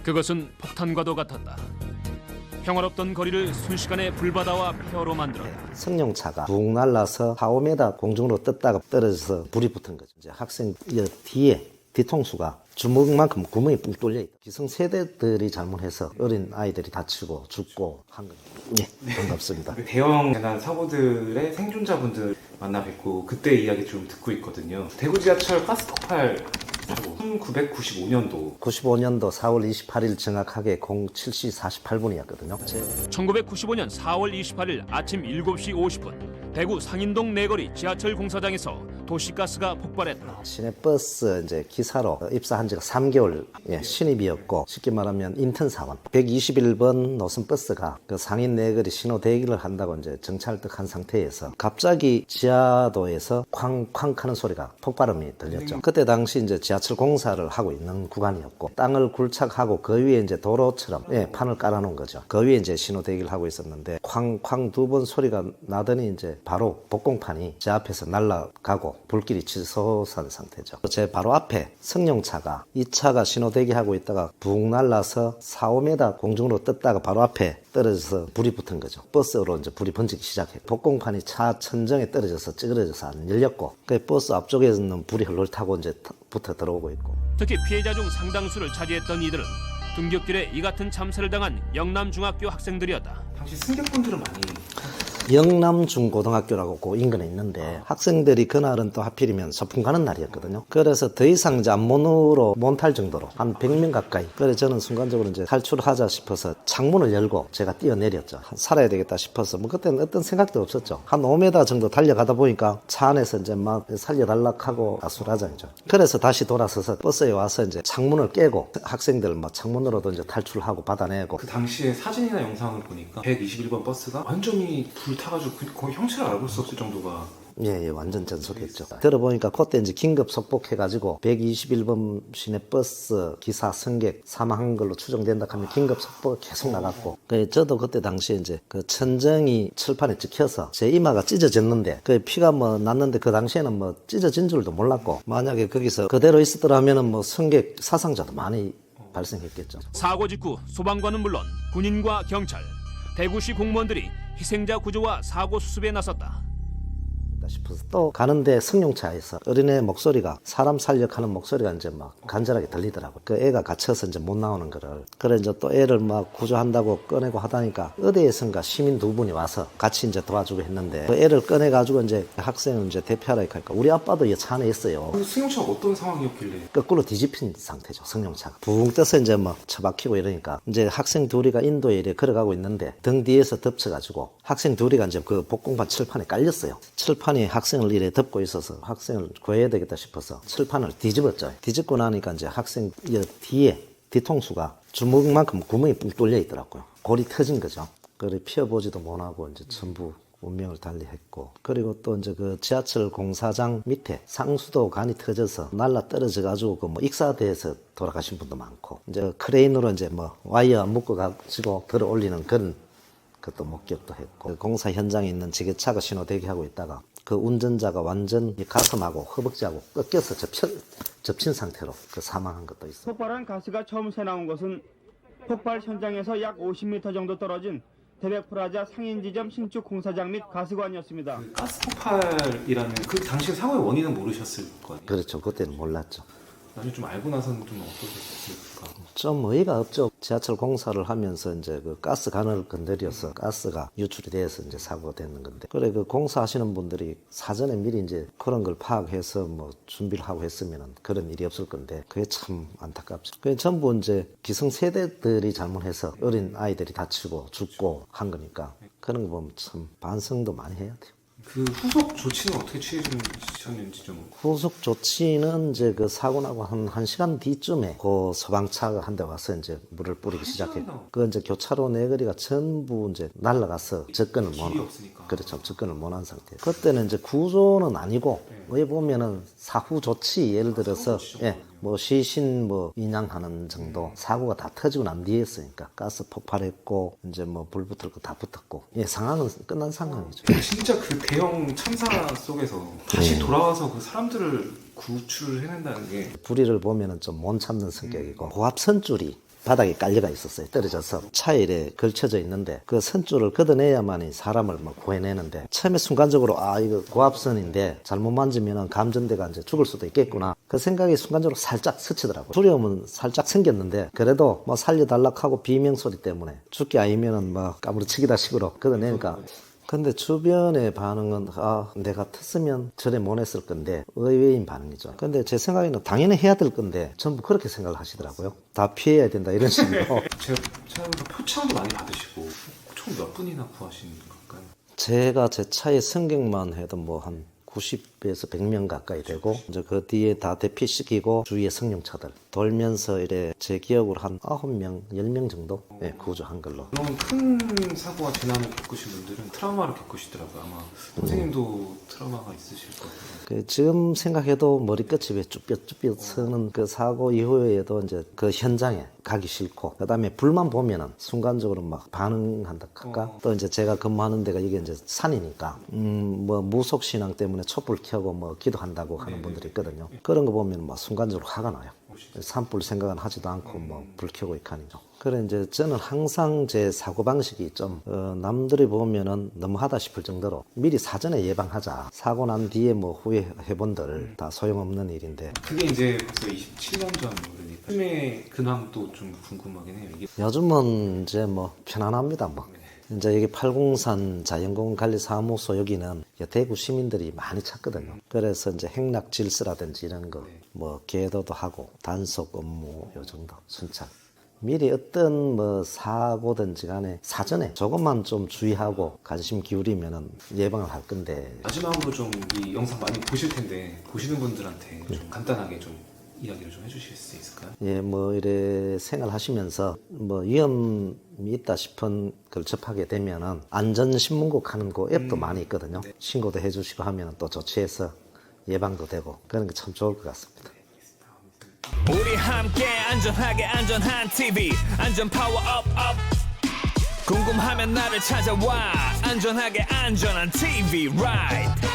그것은 폭탄과도 같았다. 평화롭던 거리를 순식간에 불바다와 폐허로 만들었다. 승용차가 붕 날라서 4, 5m 공중으로 떴다가 떨어져서 불이 붙은 거죠. 이제 학생 뒤에 뒤통수가 주먹만큼 구멍이 뻥 뚫려 있다. 기성세대들이 잘못해서 어린 아이들이 다치고 죽고 한 거죠. 네, 반갑습니다. 대형 재난 사고들의 생존자분들 만나 뵙고 그때 이야기 좀 듣고 있거든요. 대구 지하철 가스 폭발 사고 1995년도 95년도 4월 28일 정확하게 07시 48분이었거든요. 1995년 4월 28일 아침 7시 50분 대구 상인동 내거리 지하철 공사장에서 도시가스가 폭발했다. 시내버스 이제 기사로 입사한 지가 3개월 신입이었고 쉽게 말하면 인턴 사원 121번 노선 버스가 그 상인 내거리 신호 대기를 한다고 이제 정찰득한 상태에서 갑자기 지하도에서 쾅쾅 하는 소리가 폭발음이 들렸죠. 그때 당시 이제 지하철 공사를 하고 있는 구간이었고 땅을 굴착하고 그 위에 이제 도로처럼 판을 깔아놓은 거죠. 그 위에 이제 신호 대기를 하고 있었는데 쾅쾅 두 번 소리가 나더니 이제 바로 복공판이 제 앞에서 날아가고 불길이 치솟은 상태죠. 제 바로 앞에 승용차가 이 차가 신호 대기하고 있다가 붕 날라서 4, 5m 공중으로 떴다가 바로 앞에 떨어져서 불이 붙은 거죠. 버스로 이제 불이 번지기 시작해. 복공판이 차 천정에 떨어져서 찌그러져서 안 열렸고 그 버스 앞쪽에서는 불이 헐헐 타고 이제 붙어 들어오고 있고. 특히 피해자 중 상당수를 차지했던 이들은 등굣길에 이 같은 참사를 당한 영남중학교 학생들이었다. 당시 승객분들은 많이 영남중고등학교라고 그 인근에 있는데 학생들이 그날은 또 하필이면 소풍 가는 날이었거든요. 그래서 더 이상 이제 앞문으로 못 탈 정도로 한 100명 가까이. 그래서 저는 순간적으로 이제 탈출하자 싶어서 창문을 열고 제가 뛰어내렸죠. 살아야 되겠다 싶어서 뭐 그때는 어떤 생각도 없었죠. 한 5m 정도 달려가다 보니까 차 안에서 이제 막 살려달라고 하고 아수라장이죠. 그래서 다시 돌아서서 버스에 와서 이제 창문을 깨고 학생들 막 창문으로도 이제 탈출하고 받아내고. 그 당시에 사진이나 영상을 보니까 121번 버스가 완전히 불타가지고 거의 형체를 알아볼 수 없을 정도가 예, 완전 전속했죠. 들어보니까 그때 이제 긴급 속보해가지고 121번 시내버스 기사 승객 사망한 걸로 추정된다 하면 긴급 속보가 계속 나갔고, 저도 그때 당시에 이제 그 천정이 철판에 찍혀서 제 이마가 찢어졌는데 그 피가 뭐 났는데 그 당시에는 뭐 찢어진 줄도 몰랐고 만약에 거기서 그대로 있었더라면은 뭐 승객 사상자도 많이 발생했겠죠. 사고 직후 소방관은 물론 군인과 경찰, 대구시 공무원들이 희생자 구조와 사고 수습에 나섰다. 싶어서 또 가는데 승용차에서 어린애 목소리가 사람 살려하는 목소리가 이제 막 간절하게 들리더라고요. 그 애가 갇혀서 이제 못 나오는 거를. 그래 이제 또 애를 막 구조한다고 꺼내고 하다니까 어디에선가 시민 두 분이 와서 같이 이제 도와주고 했는데 그 애를 꺼내가지고 이제 학생을 이제 대피하라고 하니까 우리 아빠도 이 차 안에 있어요. 그 승용차가 어떤 상황이었길래 거꾸로 뒤집힌 상태죠. 승용차가 붕 떠서 이제 막 처박히고 이러니까 이제 학생 둘이가 인도에 이래 걸어가고 있는데 등 뒤에서 덮쳐가지고 학생 둘이가 이제 그 복공판 철판에 깔렸어요. 철판이 학생을 이래 덮고 있어서 학생을 구해야 되겠다 싶어서 철판을 뒤집었죠. 뒤집고 나니까 이제 학생 뒤에 뒤통수가 주먹만큼 구멍이 뻥 뚫려 있더라고요. 골이 터진 거죠. 그래 피어보지도 못하고 이제 전부 운명을 달리했고, 그리고 또 이제 그 지하철 공사장 밑에 상수도 간이 터져서 날라 떨어져 가지고 그 뭐 익사돼서 돌아가신 분도 많고, 이제 크레인으로 이제 뭐 와이어 묶어 가지고 들어 올리는 그런 것도 목격도 했고, 공사 현장에 있는 지게차가 신호 대기하고 있다가 그 운전자가 완전 가슴하고 허벅지하고 꺾여서 접힌 상태로 그 사망한 것도 있어요. 폭발한 가스가 처음 새나온 것은 폭발 현장에서 약 50m 정도 떨어진 대백프라자 상인지점 신축 공사장 및 가스관이었습니다. 그 가스 폭발이라는 그 당시 사고의 원인은 모르셨을 거 아니에요? 그렇죠. 그때는 몰랐죠. 나중에 좀 알고 나서는 좀 어떠셨을까? 좀 어이가 없죠. 지하철 공사를 하면서 이제 그 가스관을 건드려서 가스가 유출이 돼서 이제 사고가 됐는 건데, 그래 그 공사하시는 분들이 사전에 미리 이제 그런 걸 파악해서 뭐 준비를 하고 했으면은 그런 일이 없을 건데 그게 참 안타깝죠. 그게 전부 이제 기성세대들이 잘못해서 어린 아이들이 다치고 죽고 한 거니까 그런 거 보면 참 반성도 많이 해야 돼요. 그 후속 조치는 어떻게 취해주셨는지 좀. 후속 조치는 이제 그 사고 나고 한 1시간 뒤쯤에 그 소방차가 한 대 와서 이제 물을 뿌리기 시작했고, 그 이제 교차로 내거리가 전부 이제 날아가서 접근을 못 길이 없으니까. 그렇죠. 접근을 못한 상태. 그때는 이제 구조는 아니고 왜 보면은 사후 조치, 예를 들어서 뭐 시신 뭐 인양하는 정도, 사고가 다 터지고 난 뒤에였으니까 가스 폭발했고 이제 뭐 불 붙을 거 다 붙었고, 상황은 끝난 상황이죠. 진짜 그 대형 참사 속에서 다시 돌아와서 그 사람들을 구출을 해낸다는 게 불의를 보면은 좀 못 참는 성격이고 고압 선줄이 바닥에 깔려가 있었어요. 떨어져서 차에 이래 걸쳐져 있는데 그 선줄을 걷어내야만이 사람을 뭐 구해내는데 처음에 순간적으로 아 이거 고압선인데 잘못 만지면 감전대가 이제 죽을 수도 있겠구나 그 생각이 순간적으로 살짝 스치더라고요. 두려움은 살짝 생겼는데 그래도 뭐 살려달라 하고 비명 소리 때문에 죽기 아니면은 뭐 까무러치기다 식으로 걷어내니까 근데 주변의 반응은 아 내가 텄으면 저래 못 했을 건데 의외인 반응이죠. 근데 제 생각에는 당연히 해야 될 건데 전부 그렇게 생각을 하시더라고요. 다 피해야 된다 이런 식으로. 제가 찾아보니까 표창도 많이 받으시고 총 몇 분이나 구하시는 걸까요? 제가 제 차의 승객만 해도 뭐 한 90에서 100명 가까이 되고 이제 그 뒤에 다 대피시키고 주위의 승용차들 돌면서 이래 제 기억으로 한 9명, 10명 정도 구조한 걸로. 그런 큰 사고와 재난을 겪으신 분들은 트라우마를 겪으시더라고요. 아마 선생님도 트라우마가 있으실 것 같아요. 그 지금 생각해도 머리끝이 왜 쭈뼛쭈뼛 서는 그 사고 이후에도 이제 그 현장에 가기 싫고 그다음에 불만 보면은 순간적으로 막 반응한다 할까 또 이제 제가 근무하는 데가 이게 이제 산이니까 뭐 무속 신앙 때문에 촛불 켜고 뭐 기도한다고 하는 분들이 있거든요. 그런 거 보면 막 순간적으로 화가 나요. 산불 생각은 하지도 않고 뭐 불 켜고 있하니까. 그래 이제 저는 항상 제 사고 방식이 좀 남들이 보면은 너무하다 싶을 정도로 미리 사전에 예방하자. 사고 난 뒤에 뭐 후에 해본들 다 소용없는 일인데. 그게 이제 벌써 27년 전 그러니까 요즘의 근황도 좀 궁금하긴 해요. 이게 요즘은 이제 뭐 편안합니다 뭐. 이제 여기 팔공산 자연공원관리사무소 여기는 대구 시민들이 많이 찾거든요. 그래서 이제 행락 질서라든지 이런 거 뭐 계도도 하고 단속 업무 요 정도 순찰. 미리 어떤 뭐 사고든지 간에 사전에 조금만 좀 주의하고 관심 기울이면은 예방을 할 건데. 마지막으로 좀 이 영상 많이 보실 텐데 보시는 분들한테 좀 간단하게 좀 이야기를 좀 해주실 수 있을까요? 예, 뭐 이래 생활하시면서 뭐 위험이 있다 싶은 걸 접하게 되면은 안전신문국 하는 그 앱도 많이 있거든요. 신고도 해주시고 하면 또 조치해서 예방도 되고 그런 게 참 좋을 것 같습니다. 우리 함께 안전하게 안전한 TV 안전 파워업 궁금하면 나를 찾아와 안전하게 안전한 TV right